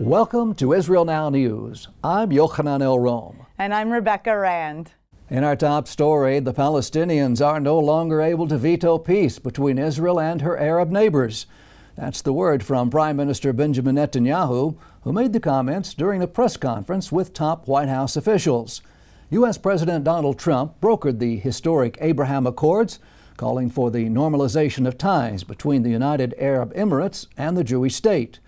Welcome to Israel Now News. I'm Yochanan El-Rom. And I'm Rebecca Rand. In our top story, the Palestinians are no longer able to veto peace between Israel and her Arab neighbors. That's the word from Prime Minister Benjamin Netanyahu, who made the comments during a press conference with top White House officials. U.S. President Donald Trump brokered the historic Abraham Accords, calling for the normalization of ties between the United Arab Emirates and the Jewish state.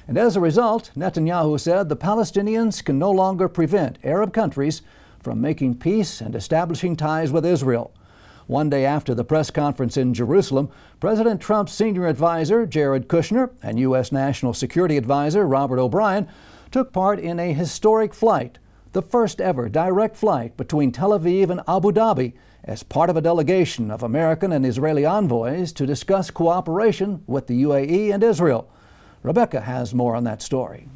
And as a result, Netanyahu said the Palestinians can no longer prevent Arab countries from making peace and establishing ties with Israel. One day after the press conference in Jerusalem, President Trump's senior advisor, Jared Kushner, and U.S. National Security Advisor, Robert O'Brien, took part in a historic flight, the first ever direct flight between Tel Aviv and Abu Dhabi, as part of a delegation of American and Israeli envoys to discuss cooperation with the UAE and Israel. Rebecca has more on that story.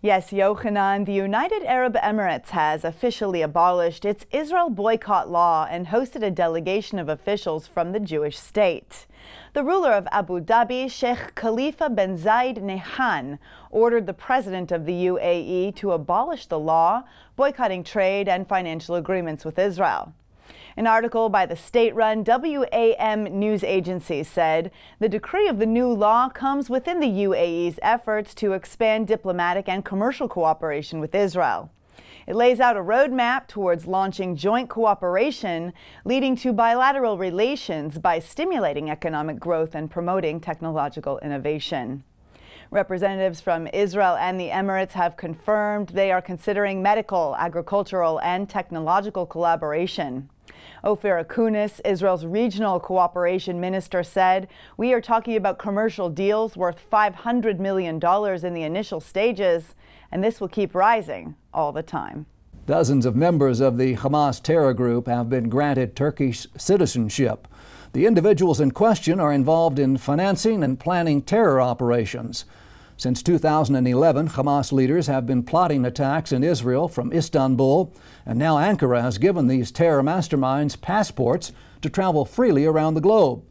Yes, Yochanan, the United Arab Emirates has officially abolished its Israel boycott law and hosted a delegation of officials from the Jewish state. The ruler of Abu Dhabi, Sheikh Khalifa bin Zayed Nahyan, ordered the president of the UAE to abolish the law, boycotting trade and financial agreements with Israel. An article by the state-run WAM news agency said the decree of the new law comes within the UAE's efforts to expand diplomatic and commercial cooperation with Israel. It lays out a roadmap towards launching joint cooperation, leading to bilateral relations by stimulating economic growth and promoting technological innovation. Representatives from Israel and the Emirates have confirmed they are considering medical, agricultural, and technological collaboration. Ophir Akunis, Israel's regional cooperation minister, said, "We are talking about commercial deals worth $500 million in the initial stages, and this will keep rising all the time." Dozens of members of the Hamas terror group have been granted Turkish citizenship. The individuals in question are involved in financing and planning terror operations. Since 2011, Hamas leaders have been plotting attacks in Israel from Istanbul, and now Ankara has given these terror masterminds passports to travel freely around the globe.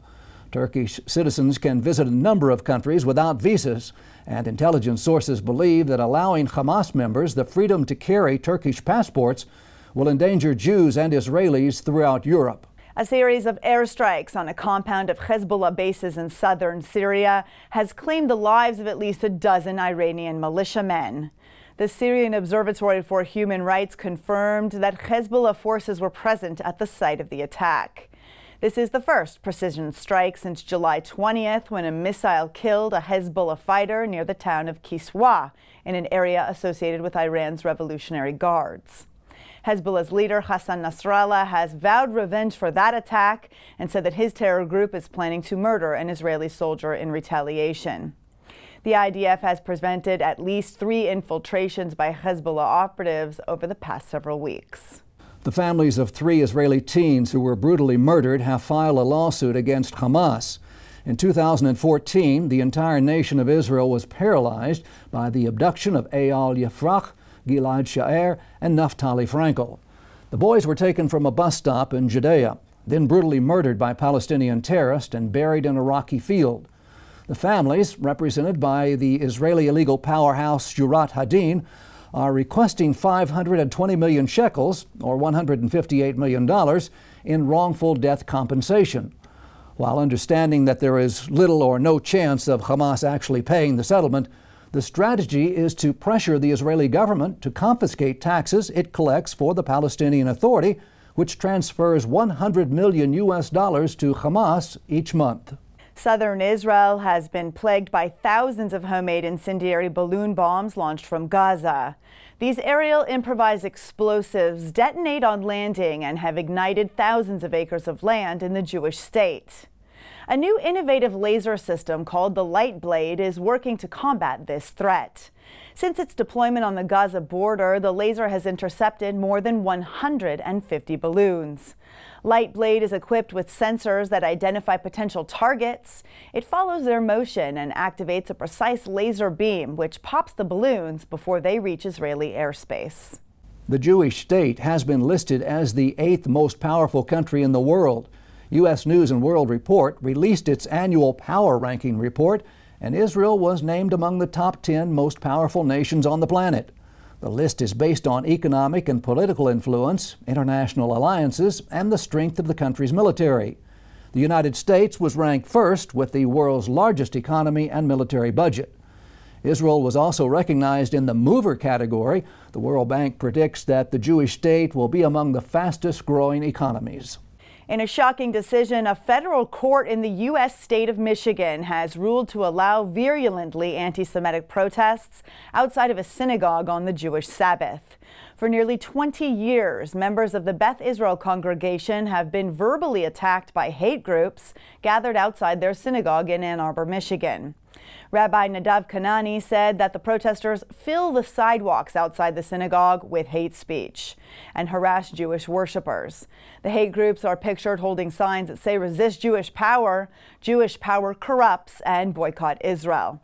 Turkish citizens can visit a number of countries without visas, and intelligence sources believe that allowing Hamas members the freedom to carry Turkish passports will endanger Jews and Israelis throughout Europe. A series of airstrikes on a compound of Hezbollah bases in southern Syria has claimed the lives of at least a dozen Iranian militiamen. The Syrian Observatory for Human Rights confirmed that Hezbollah forces were present at the site of the attack. This is the first precision strike since July 20th, when a missile killed a Hezbollah fighter near the town of Kiswa, in an area associated with Iran's Revolutionary Guards. Hezbollah's leader, Hassan Nasrallah, has vowed revenge for that attack and said that his terror group is planning to murder an Israeli soldier in retaliation. The IDF has prevented at least 3 infiltrations by Hezbollah operatives over the past several weeks. The families of 3 Israeli teens who were brutally murdered have filed a lawsuit against Hamas. In 2014, the entire nation of Israel was paralyzed by the abduction of Eyal Yafrach, Gilad Shaer, and Naftali Frankel. The boys were taken from a bus stop in Judea, then brutally murdered by Palestinian terrorists and buried in a rocky field. The families, represented by the Israeli illegal powerhouse Jurat Hadin, are requesting 520 million shekels, or $158 million, in wrongful death compensation. While understanding that there is little or no chance of Hamas actually paying the settlement, the strategy is to pressure the Israeli government to confiscate taxes it collects for the Palestinian Authority, which transfers $100 million to Hamas each month. Southern Israel has been plagued by thousands of homemade incendiary balloon bombs launched from Gaza. These aerial improvised explosives detonate on landing and have ignited thousands of acres of land in the Jewish state. A new innovative laser system called the Light Blade is working to combat this threat. Since its deployment on the Gaza border, the laser has intercepted more than 150 balloons. Light Blade is equipped with sensors that identify potential targets. It follows their motion and activates a precise laser beam, which pops the balloons before they reach Israeli airspace. The Jewish state has been listed as the 8th most powerful country in the world. U.S. News and World Report released its annual power ranking report, and Israel was named among the top 10 most powerful nations on the planet. The list is based on economic and political influence, international alliances, and the strength of the country's military. The United States was ranked first with the world's largest economy and military budget. Israel was also recognized in the mover category. The World Bank predicts that the Jewish state will be among the fastest growing economies. In a shocking decision, a federal court in the U.S. state of Michigan has ruled to allow virulently anti-Semitic protests outside of a synagogue on the Jewish Sabbath. For nearly 20 years, members of the Beth Israel congregation have been verbally attacked by hate groups gathered outside their synagogue in Ann Arbor, Michigan. Rabbi Nadav Kanani said that the protesters fill the sidewalks outside the synagogue with hate speech and harass Jewish worshipers. The hate groups are pictured holding signs that say "Resist Jewish power corrupts," and "Boycott Israel."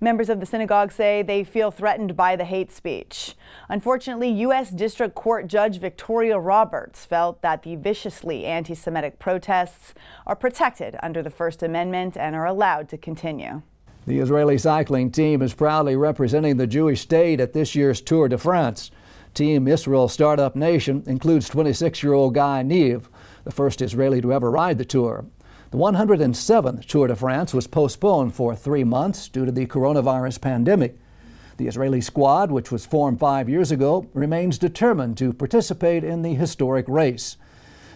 Members of the synagogue say they feel threatened by the hate speech. Unfortunately, U.S. District Court Judge Victoria Roberts felt that the viciously anti-Semitic protests are protected under the First Amendment and are allowed to continue. The Israeli cycling team is proudly representing the Jewish state at this year's Tour de France. Team Israel Startup Nation includes 26-year-old Guy Niv, the first Israeli to ever ride the Tour. The 107th Tour de France was postponed for 3 months due to the coronavirus pandemic. The Israeli squad, which was formed 5 years ago, remains determined to participate in the historic race.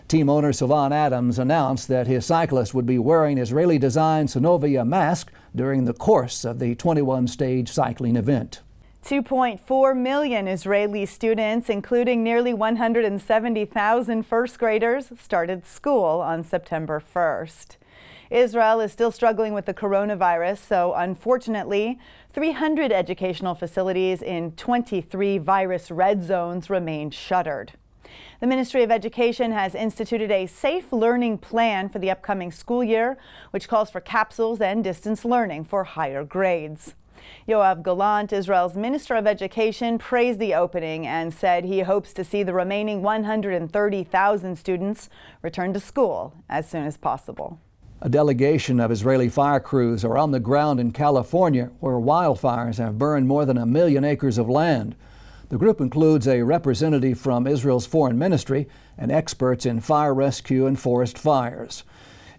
Team owner Sylvan Adams announced that his cyclists would be wearing Israeli-designed Synovia masks during the course of the 21-stage cycling event. 2.4 million Israeli students, including nearly 170,000 first graders, started school on September 1st. Israel is still struggling with the coronavirus, so unfortunately, 300 educational facilities in 23 virus red zones remain shuttered. The Ministry of Education has instituted a safe learning plan for the upcoming school year, which calls for capsules and distance learning for higher grades. Yoav Gallant, Israel's Minister of Education, praised the opening and said he hopes to see the remaining 130,000 students return to school as soon as possible. A delegation of Israeli fire crews are on the ground in California, where wildfires have burned more than 1 million acres of land. The group includes a representative from Israel's foreign ministry and experts in fire rescue and forest fires.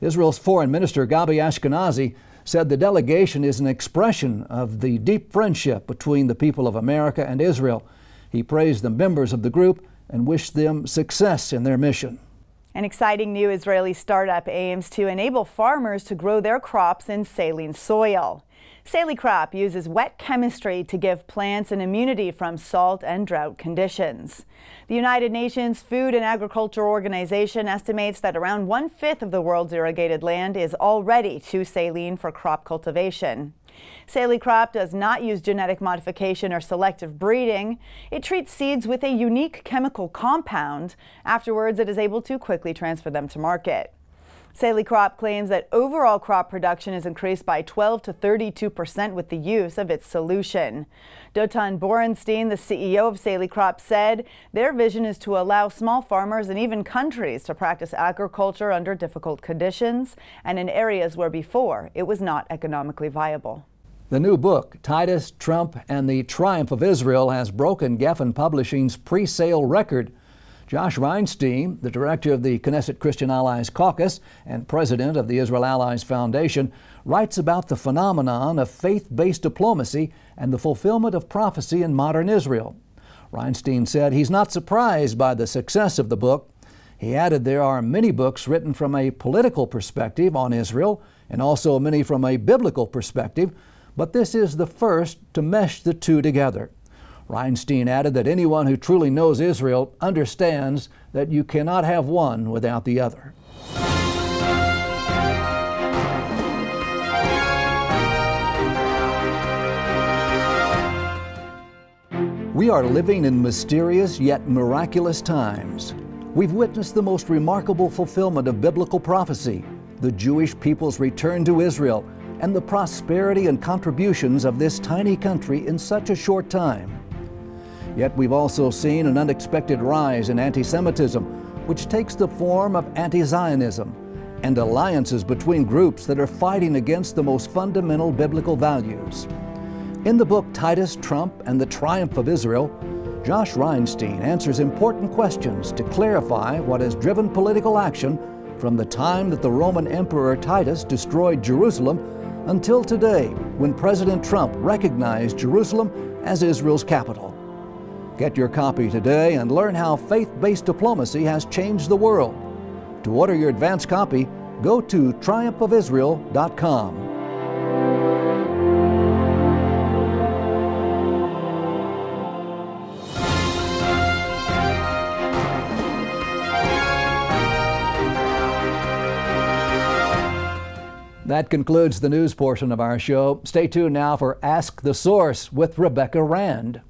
Israel's foreign minister Gabi Ashkenazi said the delegation is an expression of the deep friendship between the people of America and Israel. He praised the members of the group and wished them success in their mission. An exciting new Israeli startup aims to enable farmers to grow their crops in saline soil. Salicrop uses wet chemistry to give plants an immunity from salt and drought conditions. The United Nations Food and Agriculture Organization estimates that around 1/5 of the world's irrigated land is already too saline for crop cultivation. Salicrop does not use genetic modification or selective breeding. It treats seeds with a unique chemical compound. Afterwards, it is able to quickly transfer them to market. Salicrop claims that overall crop production is increased by 12 to 32% with the use of its solution. Dotan Borenstein, the CEO of Salicrop, said their vision is to allow small farmers and even countries to practice agriculture under difficult conditions and in areas where before it was not economically viable. The new book, Titus, Trump, and the Triumph of Israel, has broken Geffen Publishing's pre-sale record. Josh Reinstein, the director of the Knesset Christian Allies Caucus and president of the Israel Allies Foundation, writes about the phenomenon of faith-based diplomacy and the fulfillment of prophecy in modern Israel. Reinstein said he's not surprised by the success of the book. He added there are many books written from a political perspective on Israel and also many from a biblical perspective, but this is the first to mesh the two together. Reinstein added that anyone who truly knows Israel understands that you cannot have one without the other. We are living in mysterious yet miraculous times. We've witnessed the most remarkable fulfillment of biblical prophecy, the Jewish people's return to Israel, and the prosperity and contributions of this tiny country in such a short time. Yet we've also seen an unexpected rise in anti-Semitism, which takes the form of anti-Zionism. and alliances between groups that are fighting against the most fundamental biblical values. In the book Titus, Trump, and the Triumph of Israel, Josh Reinstein answers important questions to clarify what has driven political action from the time that the Roman Emperor Titus destroyed Jerusalem until today, when President Trump recognized Jerusalem as Israel's capital. Get your copy today and learn how faith-based diplomacy has changed the world. To order your advance copy, go to triumphofisrael.com. That concludes the news portion of our show. Stay tuned now for Ask the Source with Rebecca Rand.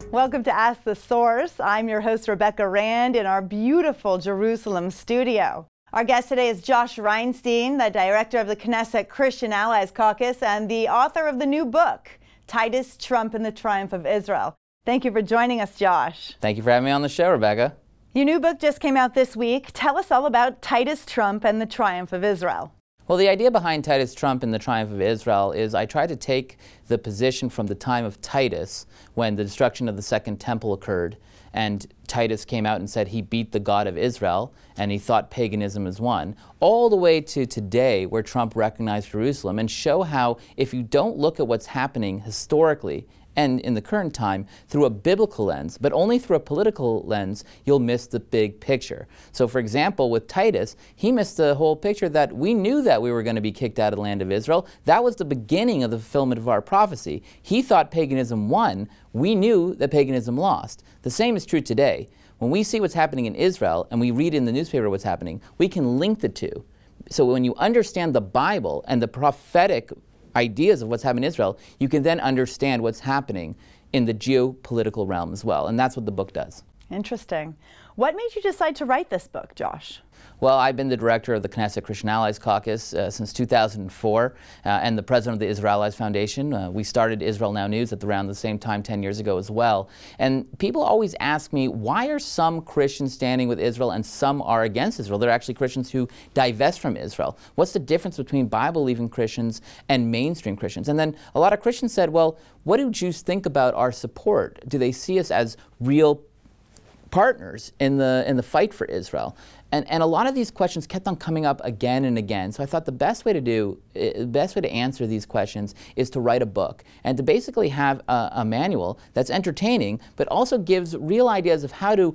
Welcome to Ask the Source. I'm your host, Rebecca Rand, in our beautiful Jerusalem studio. Our guest today is Josh Reinstein, the director of the Knesset Christian Allies Caucus and the author of the new book, Titus, Trump, and the Triumph of Israel. Thank you for joining us, Josh. Thank you for having me on the show, Rebecca. Your new book just came out this week. Tell us all about Titus, Trump, and the Triumph of Israel. Well, the idea behind Titus, Trump, and the Triumph of Israel is I try to take the position from the time of Titus, when the destruction of the Second Temple occurred, and Titus came out and said he beat the God of Israel, and he thought paganism is won, all the way to today, where Trump recognized Jerusalem, and show how if you don't look at what's happening historically and in the current time through a biblical lens, but only through a political lens, you'll miss the big picture. So for example, with Titus, he missed the whole picture that we knew that we were going to be kicked out of the land of Israel. That was the beginning of the fulfillment of our prophecy. He thought paganism won. We knew that paganism lost. The same is true today. When we see what's happening in Israel and we read in the newspaper what's happening, we can link the two. So when you understand the Bible and the prophetic ideas of what's happening in Israel, you can then understand what's happening in the geopolitical realm as well. And that's what the book does. Interesting. What made you decide to write this book, Josh? Well, I've been the director of the Knesset Christian Allies Caucus since 2004 and the president of the Israel Allies Foundation. We started Israel Now News at around the same time 10 years ago as well. And people always ask me, why are some Christians standing with Israel and some are against Israel? They're actually Christians who divest from Israel. What's the difference between Bible-believing Christians and mainstream Christians? And then a lot of Christians said, well, what do Jews think about our support? Do they see us as real partners in the fight for Israel? And a lot of these questions kept on coming up again and again. So I thought the best way to answer these questions is to write a book and to basically have a manual that's entertaining, but also gives real ideas of how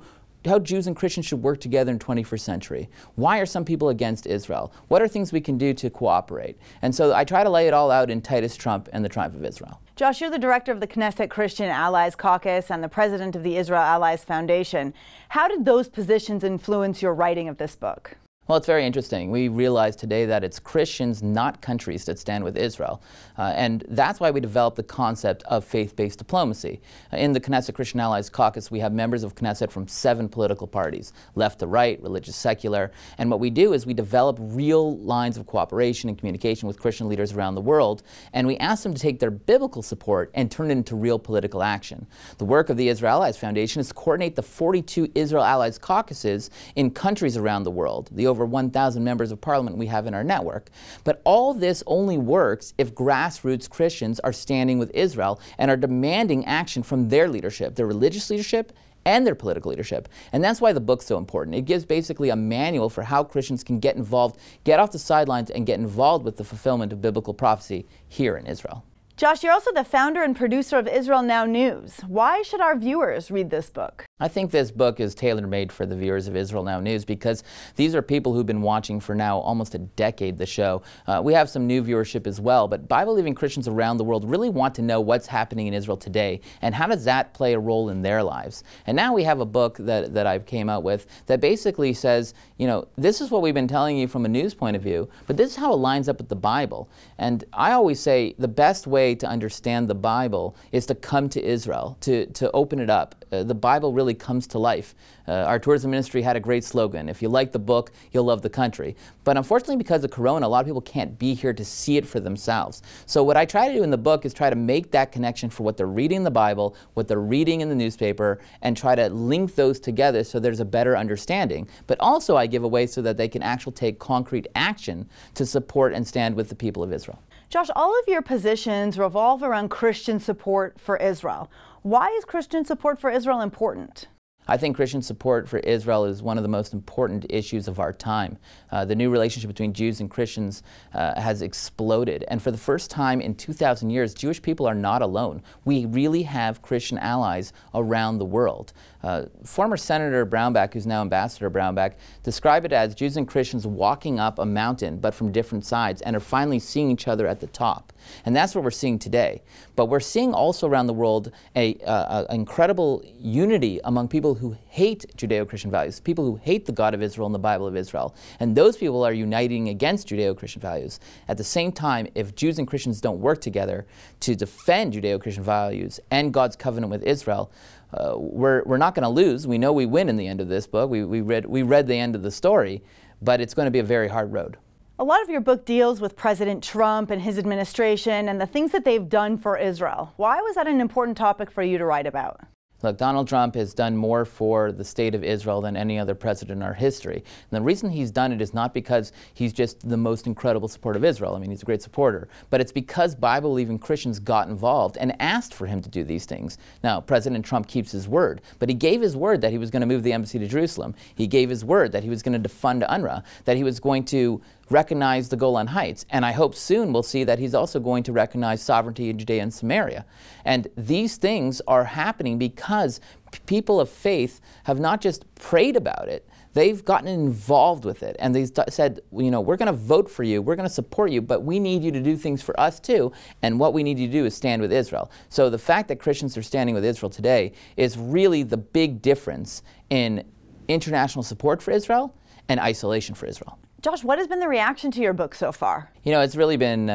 Jews and Christians should work together in the 21st century. Why are some people against Israel? What are things we can do to cooperate? And so I try to lay it all out in Titus, Trump, and the Triumph of Israel. Josh, you're the director of the Knesset Christian Allies Caucus and the president of the Israel Allies Foundation. How did those positions influence your writing of this book? Well, it's very interesting. We realize today that it's Christians, not countries, that stand with Israel. And that's why we developed the concept of faith-based diplomacy. In the Knesset Christian Allies Caucus, we have members of Knesset from 7 political parties, left to right, religious, secular. And what we do is we develop real lines of cooperation and communication with Christian leaders around the world. And we ask them to take their biblical support and turn it into real political action. The work of the Israel Allies Foundation is to coordinate the 42 Israel Allies Caucuses in countries around the world. The over 1,000 members of parliament we have in our network. But all this only works if grassroots Christians are standing with Israel and are demanding action from their leadership, their religious leadership and their political leadership. And that's why the book's so important. It gives basically a manual for how Christians can get involved, get off the sidelines, and get involved with the fulfillment of biblical prophecy here in Israel. Josh, you're also the founder and producer of Israel Now News. Why should our viewers read this book? I think this book is tailor-made for the viewers of Israel Now News because these are people who've been watching for now almost a decade the show. We have some new viewership as well, but Bible-believing Christians around the world really want to know what's happening in Israel today and how does that play a role in their lives. And now we have a book that I came out with that basically says, you know, this is what we've been telling you from a news point of view, but this is how it lines up with the Bible. And I always say the best way to understand the Bible is to come to Israel, to open it up. The Bible really really comes to life. Our tourism ministry had a great slogan: if you like the book, you'll love the country. But unfortunately, because of Corona, a lot of people can't be here to see it for themselves. So what I try to do in the book is try to make that connection for what they're reading in the Bible, what they're reading in the newspaper, and try to link those together so there's a better understanding. But also I give away so that they can actually take concrete action to support and stand with the people of Israel. Josh, all of your positions revolve around Christian support for Israel. Why is Christian support for Israel important? I think Christian support for Israel is one of the most important issues of our time. The new relationship between Jews and Christians has exploded. And for the first time in 2,000 years, Jewish people are not alone. We really have Christian allies around the world. Former Senator Brownback, who's now Ambassador Brownback, described it as Jews and Christians walking up a mountain, but from different sides, and are finally seeing each other at the top. And that's what we're seeing today. But we're seeing also around the world an incredible unity among people who hate Judeo-Christian values, people who hate the God of Israel and the Bible of Israel. And those people are uniting against Judeo-Christian values. At the same time, if Jews and Christians don't work together to defend Judeo-Christian values and God's covenant with Israel, we're not going to lose. We know we win in the end of this book. We read the end of the story, but it's going to be a very hard road. A lot of your book deals with President Trump and his administration and the things that they've done for Israel. Why was that an important topic for you to write about? Look, Donald Trump has done more for the state of Israel than any other president in our history. And the reason he's done it is not because he's just the most incredible supporter of Israel. I mean, he's a great supporter. But it's because Bible-believing Christians got involved and asked for him to do these things. Now, President Trump keeps his word, but he gave his word that he was going to move the embassy to Jerusalem. He gave his word that he was going to defund UNRWA, that he was going to recognize the Golan Heights. And I hope soon we'll see that he's also going to recognize sovereignty in Judea and Samaria. And these things are happening because people of faith have not just prayed about it, they've gotten involved with it. And they said, you know, we're going to vote for you, we're going to support you, but we need you to do things for us too. And what we need you to do is stand with Israel. So the fact that Christians are standing with Israel today is really the big difference in international support for Israel and isolation for Israel. Josh, what has been the reaction to your book so far? You know, it's really been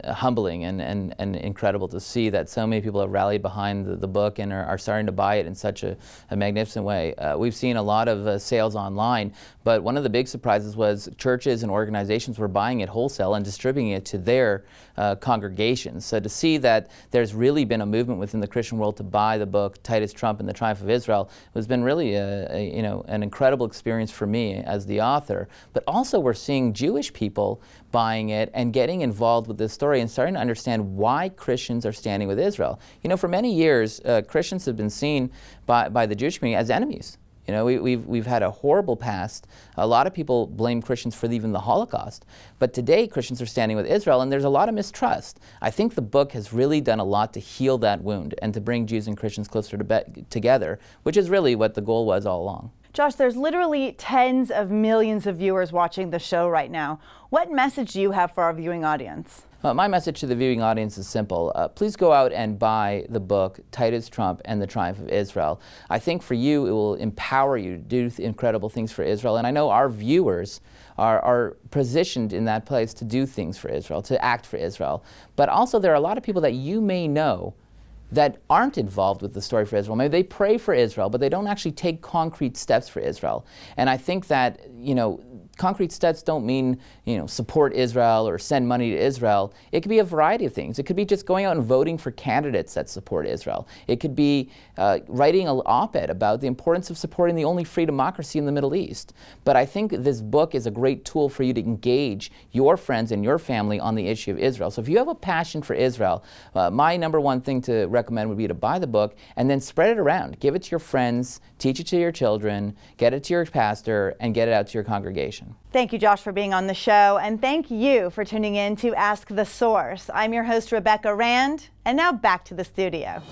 humbling and incredible to see that so many people have rallied behind the book and are starting to buy it in such a magnificent way. We've seen a lot of sales online, but one of the big surprises was churches and organizations were buying it wholesale and distributing it to their congregations. So to see that there's really been a movement within the Christian world to buy the book, Titus Trump and the Triumph of Israel, has been really you know, an incredible experience for me as the author. But also we're seeing Jewish people buying it and getting involved with this story and starting to understand why Christians are standing with Israel. You know, for many years, Christians have been seen by the Jewish community as enemies. You know, we've had a horrible past. A lot of people blame Christians for even the Holocaust. But today, Christians are standing with Israel, and there's a lot of mistrust. I think the book has really done a lot to heal that wound and to bring Jews and Christians closer together, which is really what the goal was all along. Josh, there's literally tens of millions of viewers watching the show right now. What message do you have for our viewing audience? My message to the viewing audience is simple. Please go out and buy the book, Titus Trump and the Triumph of Israel. I think for you, it will empower you to do incredible things for Israel. And I know our viewers are positioned in that place to do things for Israel, to act for Israel. But also there are a lot of people that you may know that aren't involved with the story for Israel. Maybe they pray for Israel, but they don't actually take concrete steps for Israel. And I think that, you know, concrete steps don't mean, you know, support Israel or send money to Israel. It could be a variety of things. It could be just going out and voting for candidates that support Israel. It could be writing an op-ed about the importance of supporting the only free democracy in the Middle East. But I think this book is a great tool for you to engage your friends and your family on the issue of Israel. So if you have a passion for Israel, my number one thing to recommend would be to buy the book and then spread it around. Give it to your friends, teach it to your children, get it to your pastor, and get it out to your congregation. Thank you, Josh, for being on the show, and thank you for tuning in to Ask the Source. I'm your host, Rebecca Rand, and now back to the studio.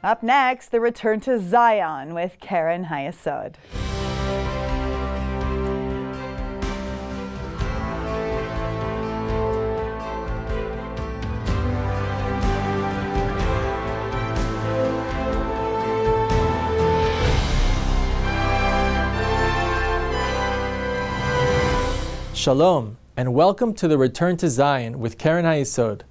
Up next, the return to Zion with Karen Hayesod. Shalom. and welcome to the Return to Zion with Keren HaYesod.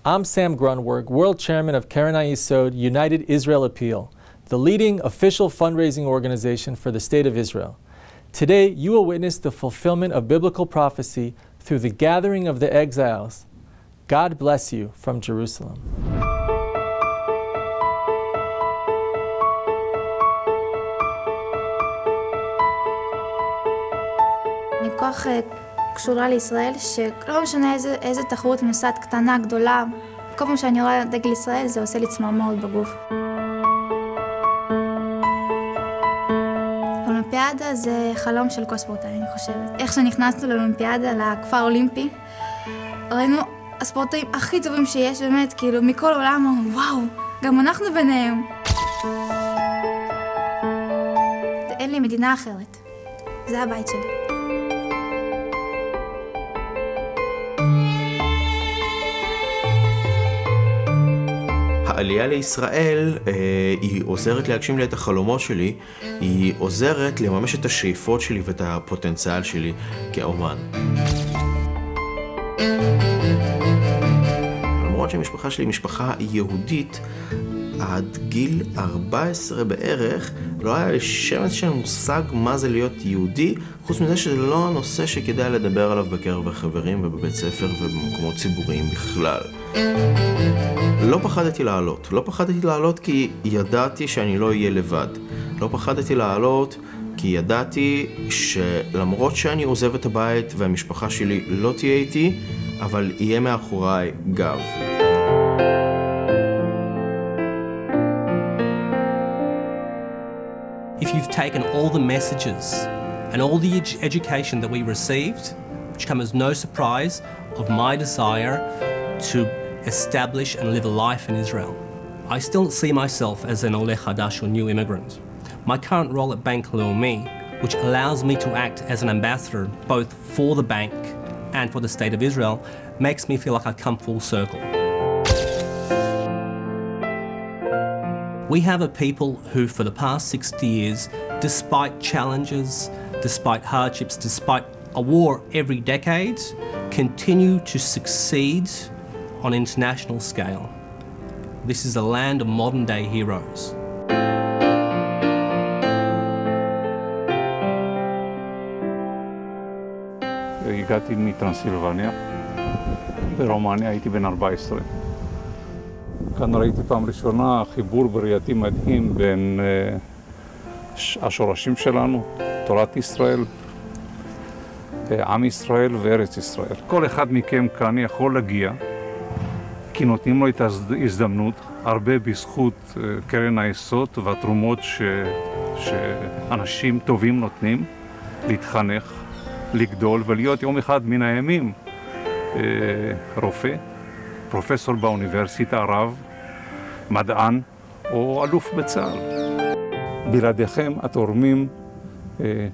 I'm Sam Grunberg, World Chairman of Keren HaYesod United Israel Appeal, the leading official fundraising organization for the State of Israel. Today, you will witness the fulfillment of biblical prophecy through the gathering of the exiles. God bless you from Jerusalem. אני כל כך קשורה לישראל, שלא משנה איזה תחרות אני נוסעת קטנה, גדולה, כל פעם שאני רואה דגל ישראל זה עושה לי צמרמורת בגוף. אולימפיאדה זה חלום של כל ספורטאי, אני חושבת. איך שנכנסנו לאולימפיאדה, לכפר האולימפי, ראינו הספורטאים הכי טובים שיש, באמת, כאילו, מכל העולם, וואו, גם אנחנו ביניהם. אין לי מדינה אחרת. זה הבית שלי. העלייה לישראל היא עוזרת להגשים לי את החלומות שלי, היא עוזרת לממש את השאיפות שלי ואת הפוטנציאל שלי כאומן. למרות שהמשפחה שלי היא משפחה יהודית, עד גיל 14 בערך לא היה לי שמץ של מושג מה זה להיות יהודי, חוץ מזה שזה לא הנושא שכדאי לדבר עליו בקרב החברים ובבית ספר ובמקומות ציבוריים בכלל. לא פחדתי לעלות. לא פחדתי לעלות כי ידעתי שאני לא אהיה לבד. לא פחדתי לעלות כי ידעתי שלמרות שאני עוזב את הבית והמשפחה שלי לא תהיה איתי, אבל יהיה מאחוריי גב. If you've taken all the messages and all the education that we received, which come as no surprise of my desire to establish and live a life in Israel, I still see myself as an Oleh Hadash or new immigrant. My current role at Bank Leumi, which allows me to act as an ambassador both for the bank and for the State of Israel, makes me feel like I've come full circle. We have a people who, for the past 60 years, despite challenges, despite hardships, despite a war every decade, continue to succeed on an international scale. This is a land of modern-day heroes. הגעתי מטרנסילבניה, ברומניה, הייתי בן 14. כאן ראיתי פעם ראשונה חיבור בראייתי מדהים בין השורשים שלנו, תורת ישראל, עם ישראל וארץ ישראל. כל אחד מכם כאן יכול להגיע, כי נותנים לו את ההזדמנות, הרבה בזכות קרן היסוד והתרומות שאנשים טובים נותנים, להתחנך, לגדול ולהיות יום אחד מן הימים רופא, פרופסור באוניברסיטה, רב, מדען או אלוף בצה"ל. בלעדיכם התורמים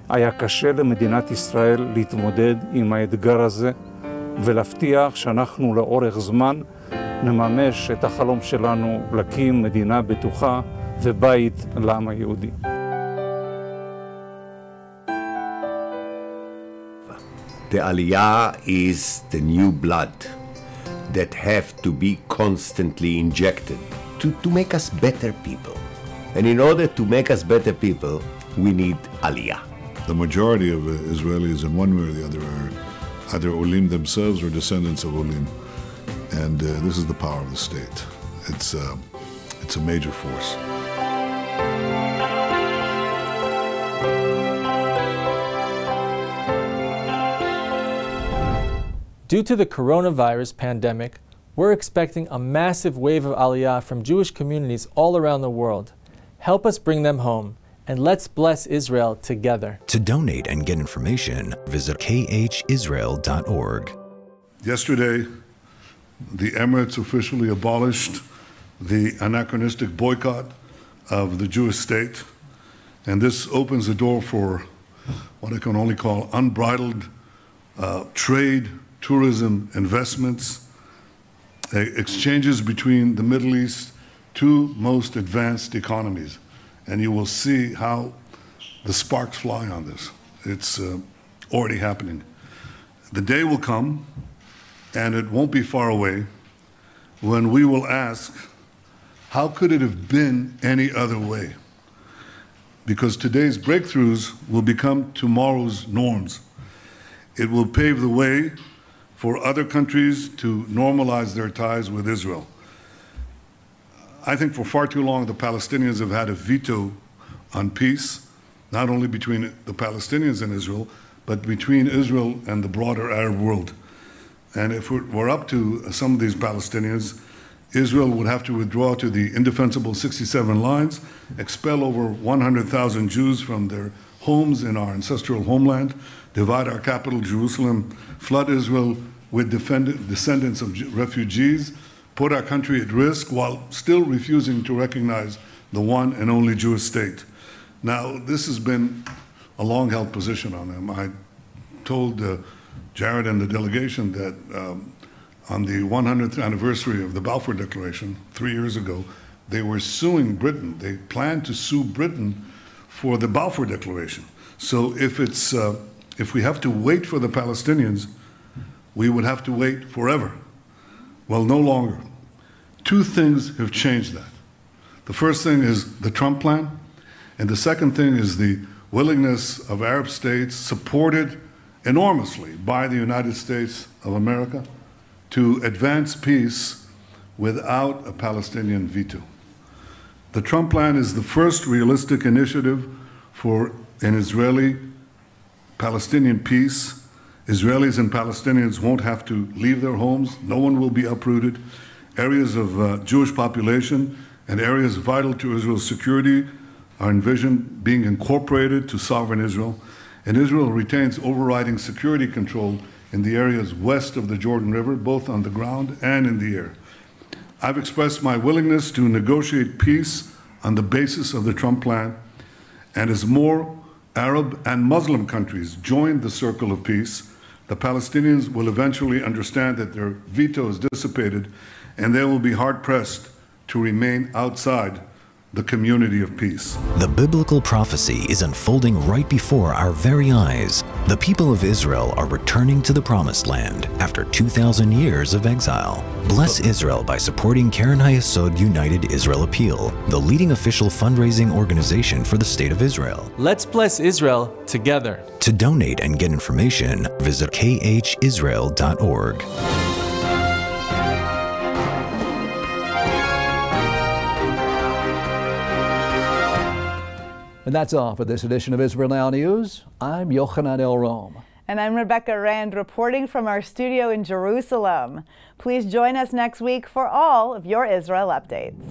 היה קשה למדינת ישראל להתמודד עם האתגר הזה ולהבטיח שאנחנו לאורך זמן נממש את החלום שלנו להקים מדינה בטוחה ובית לעם היהודי. The Aliyah is the new blood that have to be constantly injected to make us better people. And in order to make us better people, we need Aliyah. The majority of Israelis, in one way or the other, are either Olim themselves or descendants of Olim. And this is the power of the state. It's a major force. Due to the coronavirus pandemic, we're expecting a massive wave of Aliyah from Jewish communities all around the world. Help us bring them home, and let's bless Israel together. To donate and get information, visit khisrael.org. Yesterday, the Emirates officially abolished the anachronistic boycott of the Jewish state, and this opens the door for what I can only call unbridled trade, tourism, investments, exchanges between the Middle East, two most advanced economies. And you will see how the sparks fly on this. It's already happening. The day will come, and it won't be far away, when we will ask, how could it have been any other way? Because today's breakthroughs will become tomorrow's norms. It will pave the way for other countries to normalize their ties with Israel. I think for far too long the Palestinians have had a veto on peace, not only between the Palestinians and Israel, but between Israel and the broader Arab world. And if we're up to some of these Palestinians, Israel would have to withdraw to the indefensible 67 lines, expel over 100,000 Jews from their homes in our ancestral homeland, divide our capital, Jerusalem, flood Israel with descendants of refugees, put our country at risk while still refusing to recognize the one and only Jewish state. Now, this has been a long-held position on them. I told Jared and the delegation that on the 100th anniversary of the Balfour Declaration 3 years ago, they were suing Britain. They planned to sue Britain for the Balfour Declaration. So if we have to wait for the Palestinians, we would have to wait forever. Well, no longer. Two things have changed that. The first thing is the Trump plan, and the second thing is the willingness of Arab states, supported enormously by the United States of America, to advance peace without a Palestinian veto. The Trump plan is the first realistic initiative for an Israeli-Palestinian peace. Israelis and Palestinians won't have to leave their homes. No one will be uprooted. Areas of Jewish population and areas vital to Israel's security are envisioned being incorporated to sovereign Israel, and Israel retains overriding security control in the areas west of the Jordan River, both on the ground and in the air. I've expressed my willingness to negotiate peace on the basis of the Trump plan, and as more Arab and Muslim countries join the circle of peace, the Palestinians will eventually understand that their veto is dissipated, and they will be hard-pressed to remain outside the community of peace. The biblical prophecy is unfolding right before our very eyes. The people of Israel are returning to the Promised Land after 2,000 years of exile. Bless Israel by supporting Keren HaYesod United Israel Appeal, the leading official fundraising organization for the State of Israel. Let's bless Israel together. To donate and get information, visit khisrael.org. And that's all for this edition of Israel Now News. I'm Yochanan El Rom. And I'm Rebecca Rand reporting from our studio in Jerusalem. Please join us next week for all of your Israel updates.